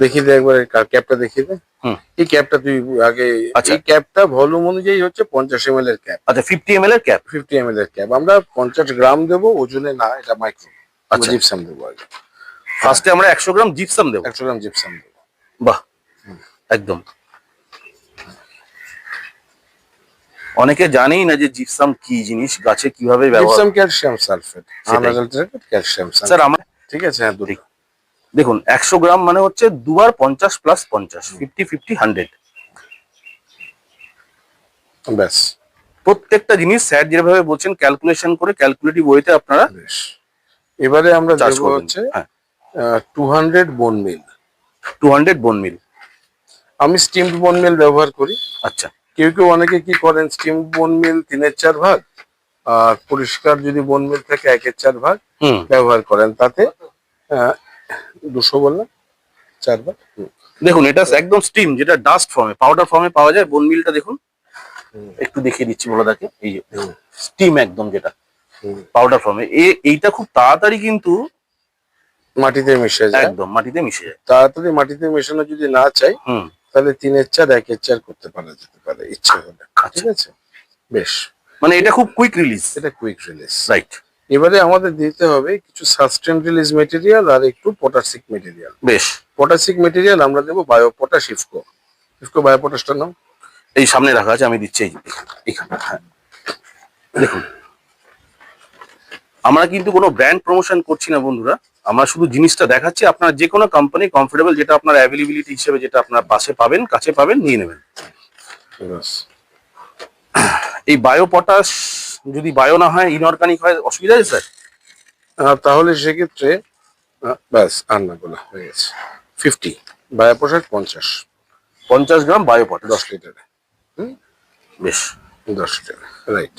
দেখিয়ে দে একবার, ক্যাপটা দেখিয়ে দে। এই ক্যাপটা তুই আগে, এই ক্যাপটা ভলিউম অনুযায়ী হচ্ছে 50 ml এর ক্যাপ। আচ্ছা, 50 ml এর ক্যাপ। 50 ml এর ক্যাপ আমরা 50 গ্রাম দেবো, ওজনে না, এটা মাইক্রো। আচ্ছা, জিপসাম দেবো আগে। ফার্স্টে আমরা 100 গ্রাম জিপসাম দেবো। 100 গ্রাম জিপসাম দেবো। বাহ, একদম। অনেকে জানেই না যে জিপসাম কি জিনিস, গাছে কিভাবে ব্যবহার। Gypsum calcium sulphate, unadulterated calcium sulphate. Sir আমার, ঠিক আছে, হ্যাঁ দুটো। দেখুন 100 গ্রাম মানে হচ্ছে 2 আর 50 প্লাস 50, 50 50 100। ব্যাস, প্রত্যেকটা জিনিস স্যার যেভাবে বলছেন ক্যালকুলেশন করে ক্যালকুলেটিভ ওয়েতে আপনারা। এবারে আমরা দেবো হচ্ছে 200 বোন মিল। 200 বোন মিল। আমি স্টিমড বোন মিল ব্যবহার করি। আচ্ছা, কেউ কেউ অনেকে কি করেন, স্টিমড বোন মিল 3/4 ভাগ, আর পরিষ্কার যদি বোন মিল থাকে 1/4 ভাগ ব্যবহার করেন, তাতে 200 বললাম 4 ভাগ। দেখুন এটা একদম স্টিম, যেটা ডাস্ট ফর্মে পাউডার ফর্মে পাওয়া যায় বোন মিলটা। দেখুন একটু দেখিয়ে দিচ্ছি বলে দেখে, এই যে স্টিম একদম, যেটা পাউডার ফর্মে। এইটা খুব তাড়াতাড়ি কিন্তু মাটিতে মিশে যায়, একদম মাটিতে মিশে যায়। তাড়াতাড়ি মাটিতে মেশানো যদি না চাই, তাহলে 3/4 1/4 করতে পারা যেতে পারে ইচ্ছে হলে। ঠিক আছে, বেশ। মানে এটা খুব কুইক রিলিজ। এটা কুইক রিলিজ, রাইট। এবারে আমাদের দিতে হবে কিছু সাস্টেন রিলিজ মেটেরিয়াল আর একটু পটাশিক মেটেরিয়াল। বেশ, পটাশিক মেটেরিয়াল আমরা দেবো bio potash IFFCO. IFFCO bio পটাশটার নাম এই সামনে রাখা আছে, আমি দিচ্ছি এইখানে। হ্যাঁ, দেখুন আমরা কিন্তু কোনো ব্র্যান্ড প্রমোশন করছি না বন্ধুরা, আমরা শুধু জিনিসটা দেখাচ্ছি। আপনার যে কোনো কোম্পানি কমফোর্টেবল, যেটা আপনার অ্যাভেলেবিলিটি হিসেবে, যেটা আপনার পাশে পাবেন, কাছে পাবেন, নিয়ে নেবেন। এই বায়ো পটাশ যদি বায়ো না হয়, ইনঅর্গানিক হয়, অসুবিধা আছে স্যার? তাহলে সেক্ষেত্রে ব্যাস, আর না বলা হয়ে গেছে। 50 বায়ো পটাশ 50 গ্রাম বায়ো পটাশ 10 লিটারে। বেশ, 10 লিটারে, রাইট।